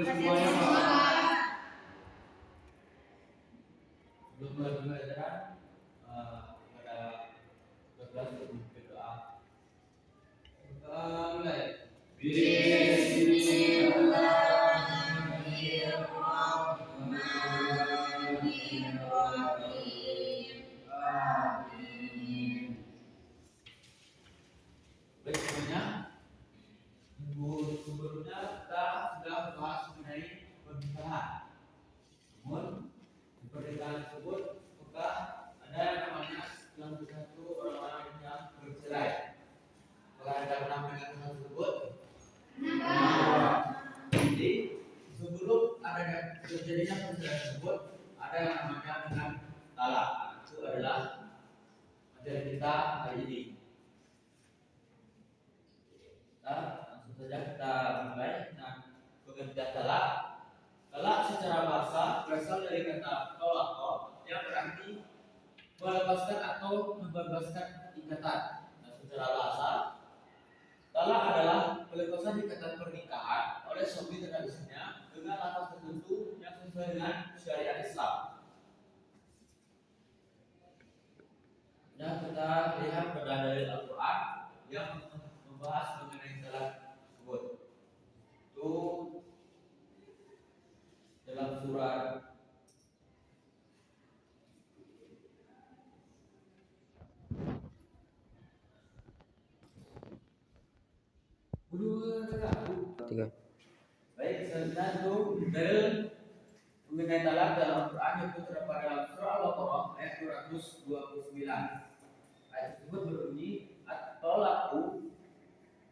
semuanya, Pak. Sebelum mulai pembelajaran, kepada kelas untuk berdoa. Mulai. Bismillahirrahmanirrahim. Amin. Baik semuanya, minggu sebelumnya kita sudah bahas mengenai pernikahan. Namun di pernikahan tersebut maka ada yang namanya yang satu orang-orang yang bercerai. Maka ada pernah mendengar hal tersebut? Jadi sebelum adanya terjadinya perceraian tersebut ada yang namanya dengan talak. Itu adalah materi kita hari ini. Langsung saja kita mulai dengan pengertian talak. Talak secara bahasa berasal dari kata tolak yang berarti melepaskan atau membebaskan ikatan. Nah, secara bahasa, talak adalah pelepasan ikatan pernikahan oleh suami terhadap istrinya dengan lafaz tertentu yang sesuai dengan syariat Islam. Nah, kita lihat pada dalil Al-Quran yang membahas mengenai talak tersebut. Itu dalam surat tiga. Baik, selanjutnya itu dalil mengenai talak dalam Al-Quran itu terdapat dalam surah Al-Baqarah ayat 229. Ayat tersebut berbunyi at-talaqu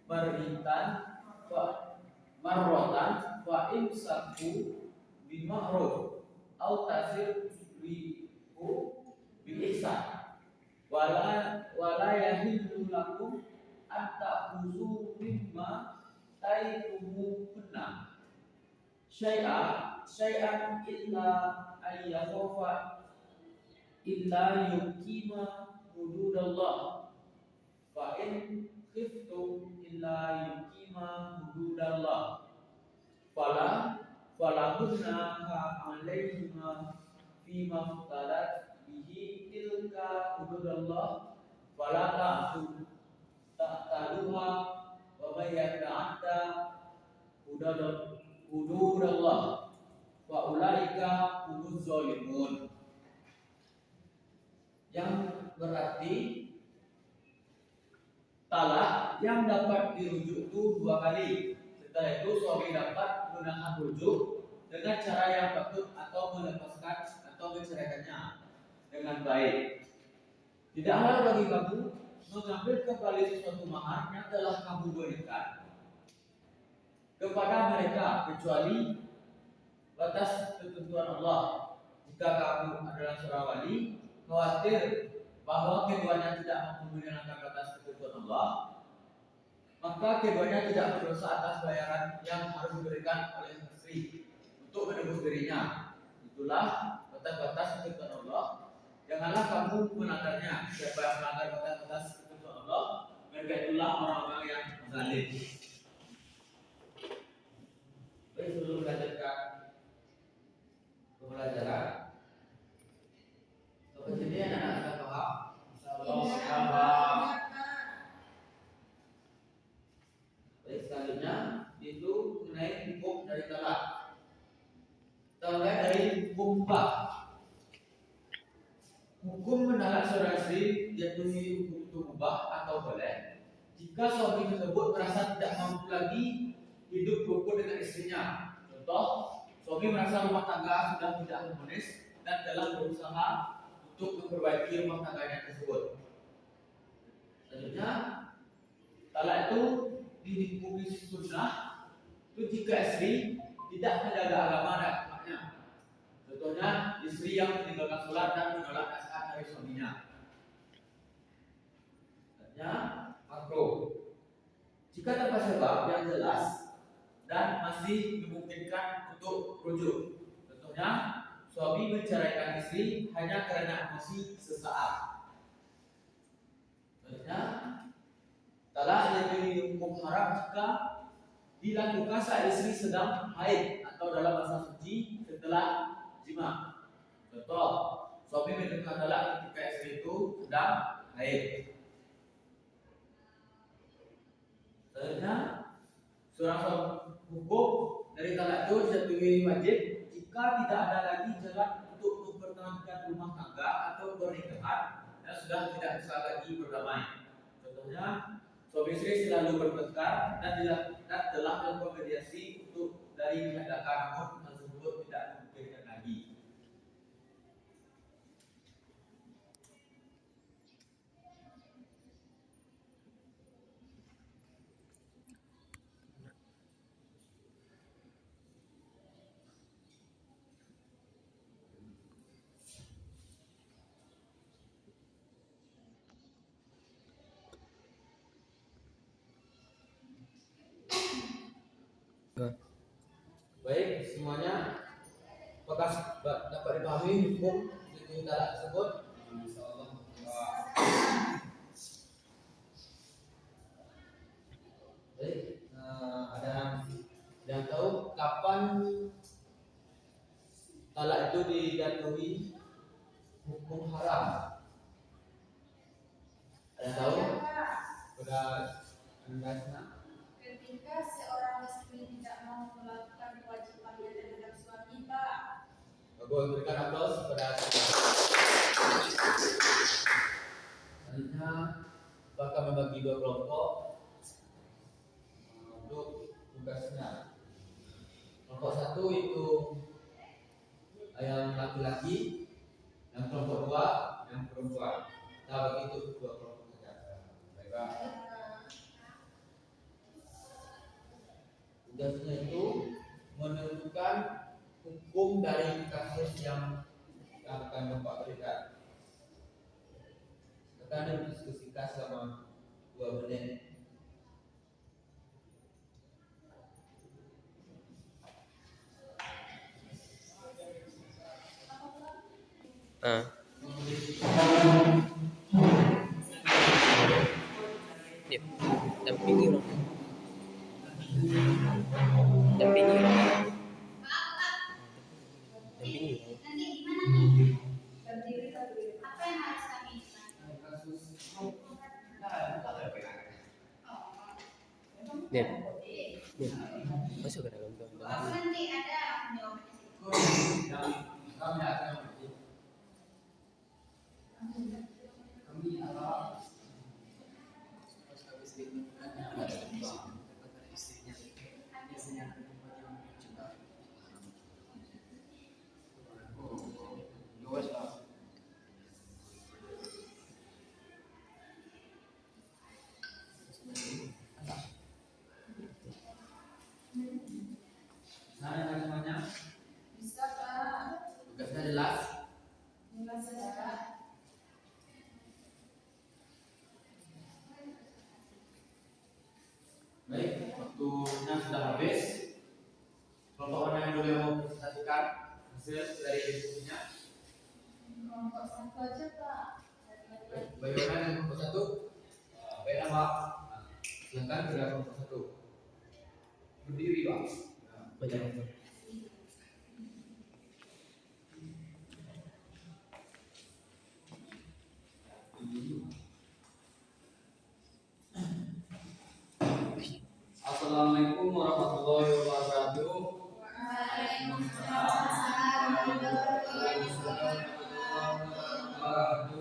marritan wa marratan wa imsaku bima'ruf au tasrihu bil ihsan wala yahillu lakum an ta'khudhu mimma taitumuhunna syai'an illa ayyakhafa illa yuqima hududallah fa in khiftum illa yuqima hududallah falahunna alaihima fima ftarat bihi tilka hududallah fala ta'taduha wa may yata'adda hududallah wa ulaika humuz zalimun. Yang berarti talak yang dapat dirujuk itu 2 kali. Setelah itu suami dapat menahan rujuk dengan cara yang patut atau melepaskan atau menceraikannya dengan baik. Tidak halal bagi kamu mengambil kembali sesuatu mahar yang telah kamu berikan kepada mereka kecuali batas ketentuan Allah. Jika kamu adalah seorang wali khawatir bahwa keduanya tidak mampu menjalankan batas ketentuan Allah, maka keduanya tidak berdosa atas bayaran yang harus diberikan oleh istri untuk menebus dirinya. Itulah batas-batas ketentuan Allah. Janganlah kamu melanggarnya. Siapa yang melanggar batas-batas ketentuan Allah, mereka itulah orang-orang yang zalim. Baik, sebelum melanjutkan pembelajaran, kejadian anak-anak paham? Insyaallah. Baik, selanjutnya itu mengenai hukum dari talak. Kita mulai dari hukum mubah. Hukum mentalak seorang istri jatuhi hukum itu mubah atau boleh jika suami tersebut merasa tidak mampu lagi hidup rukun dengan istrinya. Contoh, suami merasa rumah tangga sudah tidak harmonis dan dalam berusaha untuk memperbaiki rumah tangganya tersebut. Selanjutnya, talak itu dihukumi sunnah itu jika istri tidak menjaga agama dan akhlaknya. Contohnya, istri yang meninggalkan sholat dan menolak nasihat dari suaminya. Selanjutnya, makruh. Jika tanpa sebab yang jelas dan masih memungkinkan untuk rujuk. Contohnya, suami menceraikan istri hanya karena emosi sesaat. Selanjutnya, talak yang dihukum haram jika dilakukan saat istri sedang haid atau dalam masa suci setelah jima. Contoh, suami menentukan talak ketika istri itu sedang haid. Selanjutnya, seorang hukum dari talak itu dijatuhi wajib jika tidak ada lagi jalan untuk mempertahankan rumah tangga atau pernikahan dan sudah tidak bisa lagi berdamai. Contohnya, suami istri selalu bertengkar dan telah melakukan mediasi untuk dari pihak dakar, namun tersebut tidak dimungkinkan lagi. Baik, semuanya apakah dapat dipahami hukum itu talak tersebut? Insyaallah. Baik, ada yang tahu kapan talak itu dijatuhi hukum haram? Ada yang tahu? Pada Anda? Ketika seorang istri tidak mau melakukan kewajibannya terhadap suami, Pak. Bagus, berikan aplaus kepada selanjutnya. Bakal membagi dua kelompok untuk tugasnya. Kelompok satu itu yang laki-laki, yang kelompok dua yang perempuan. Kita bagi itu dua kelompok saja. Baiklah. Tugasnya itu menentukan hukum dari kasus yang akan Bapak berikan. Kita akan diskusikan selama 2 menit. Dampingi orang. Dampingi orang. Nanti gimana nih? Apa yang harus kami Nih. Masuk ke dalam nanti ada jawabannya. Nah, semuanya Bisa, Pak. tugasnya jelas. Jelas, Pak. Baik, waktunya sudah habis. Kelompok mana yang dulu yang mau presentasikan hasil dari diskusinya? Kelompok satu aja, Pak. Bagaimana dengan kelompok satu? Baik, Pak. Silakan ke kelompok satu. Berdiri, Pak. Baca apa? Assalamualaikum warahmatullahi wabarakatuh.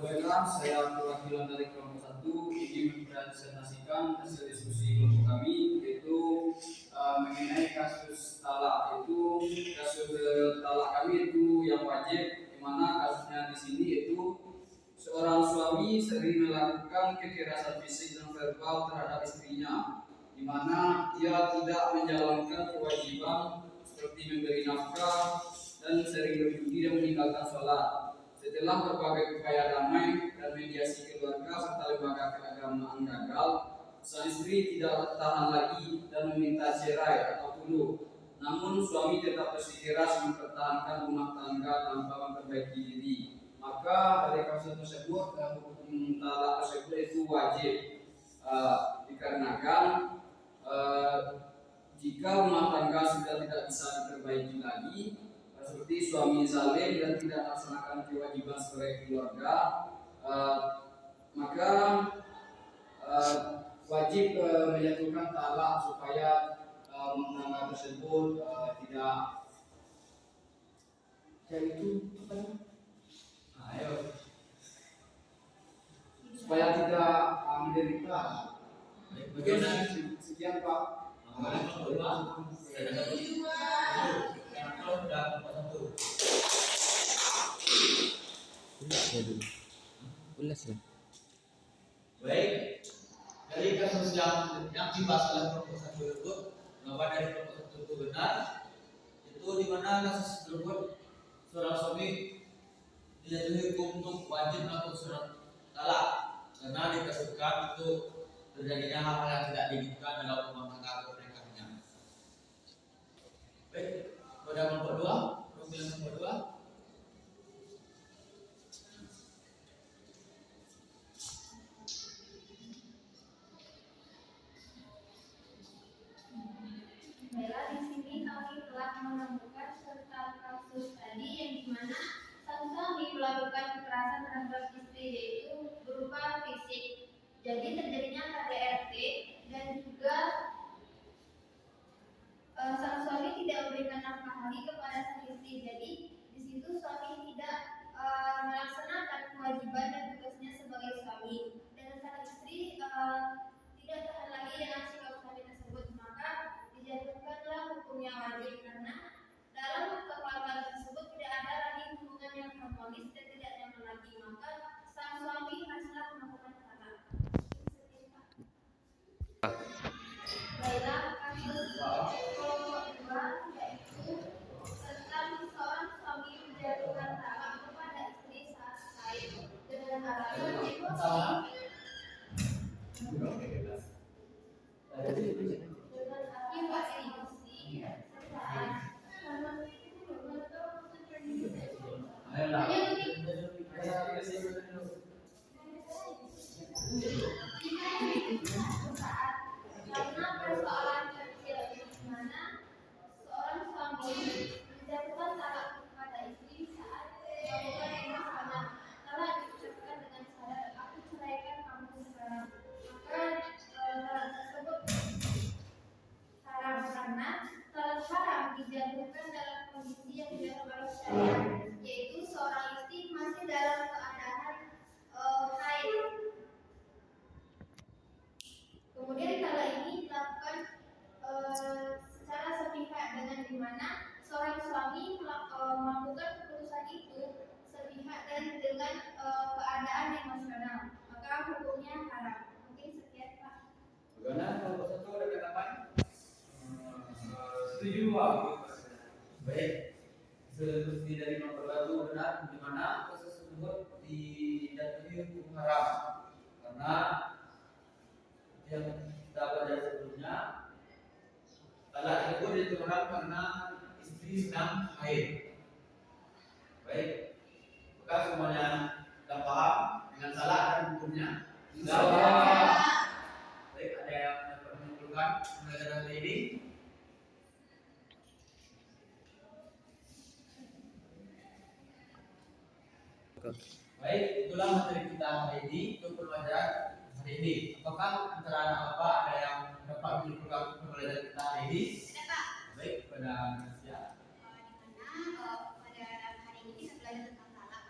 Baiklah, saya perwakilan dari kelompok satu ingin mempresentasikan hasil diskusi kelompok kami, yaitu mengenai kasus talak. Kasus talak kami itu yang wajib, di mana kasusnya di sini itu seorang suami sering melakukan kekerasan fisik dan verbal terhadap istrinya, di mana ia tidak menjalankan kewajiban seperti memberi nafkah dan sering berjudi dan meninggalkan sholat. Setelah berbagai upaya damai dan mediasi keluarga serta lembaga keagamaan gagal, sang istri tidak tahan lagi dan meminta cerai atau puluh. Namun suami tetap bersikeras mempertahankan rumah tangga tanpa memperbaiki diri. Maka dari kasus tersebut hukum talak tersebut itu wajib, dikarenakan jika rumah tangga sudah tidak bisa diperbaiki lagi, seperti suami zalim dan tidak melaksanakan kewajiban sebagai keluarga, maka wajib menjatuhkan talak supaya rumah tangga tersebut tidak ayo supaya tidak menderita. Mungkin sekian Pak. Ulas ya dulu. Ulas ya. Baik, dari kasus yang dibahas oleh kelompok satu tersebut, bahwa dari kelompok satu itu benar, itu di mana kasus tersebut seorang suami dijatuhi hukum untuk wajib melakukan surat talak karena dikasihkan itu terjadinya hal-hal yang tidak diinginkan dalam rumah tangga pernikahannya. Baik, pada kelompok dua, kelompok dua. Baiklah, di sini kami telah menemukan serta kasus tadi yang dimana sang suami melakukan kekerasan terhadap istri yaitu berupa fisik. Jadi terjadinya KDRT dan juga sang suami tidak memberikan nafkah lagi kepada sang istri. Jadi di situ suami tidak melaksanakan kewajiban dan tugasnya sebagai suami dan sang istri tidak tahan lagi dengan sikap suami tersebut, maka dijatuhkanlah hukum yang wajib karena dalam kekeluargaan tersebut tidak ada lagi hubungan yang harmonis dan tidak nyaman lagi, maka sang suami haruslah melakukan talak. Baiklah, kasus kelompok dua yaitu tentang seorang suami menjatuhkan talak kepada istri saat haid dengan alasan emosi. Karena persoalan kecil di mana seorang suami menjatuhkan talak kepada istri saat melakukan emosional telah diucapkan dengan syarat aku ceraikan kamu sekarang, maka talak tersebut haram karena talak haram dijatuhkan dalam kondisi yang dilarang oleh syariat, yaitu seorang istri masih dalam keadaan haid. Kemudian talak ini dilakukan secara sepihak dengan dimana seorang suami melakukan keputusan itu sepihak dan dengan keadaan emosional, maka hukumnya haram. Mungkin sekian Pak. Bagaimana kelompok satu ada tanggapan? Setuju Pak. Baik, seperti dari nomor satu benar di mana kasus tersebut dijatuhi hukum haram karena yang kita belajar sebelumnya talak tersebut diterapkan karena istri sedang haid. Baik, maka semuanya sudah paham dengan talak dan hukumnya? Sudah paham. Baik, ada yang dapat menyimpulkan pelajaran hari ini? Baik, itulah materi kita hari ini untuk pelajaran hari ini. Apakah antara anak bapak ada yang dapat menyimpulkan pelajaran kita hari ini? Ada Pak. Baik, pada Nasia. Dimana pada hari ini kita belajar tentang talak,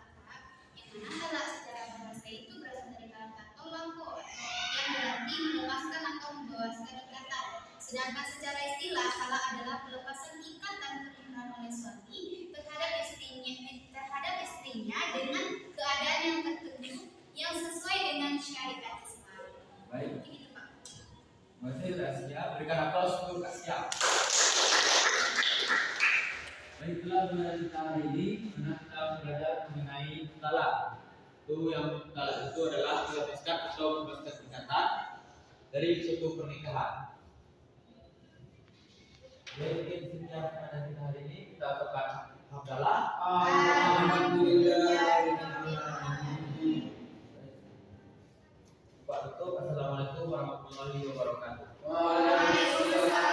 yang mana talak secara bahasa itu berasal dari kata tolongko yang berarti melepaskan atau membebaskan ikatan. Sedangkan secara istilah talak adalah pelepasan ikatan pernikahan oleh suami terhadap istrinya dengan keadaan yang tertentu yang sesuai dengan syariat Islam. Baik. Begitu Pak. Terima kasih Nasia. Berikan aplaus untuk Nasia. Baiklah, pelajaran kita hari ini mana kita belajar mengenai talak. Itu yang talak itu adalah melepaskan atau membebaskan ikatan dari suatu pernikahan. Jadi sekian pelajaran kita hari ini, kita akan hamdalah. Alhamdulillah. Pak Tutup, assalamualaikum warahmatullahi wabarakatuh. Waalaikumsalam.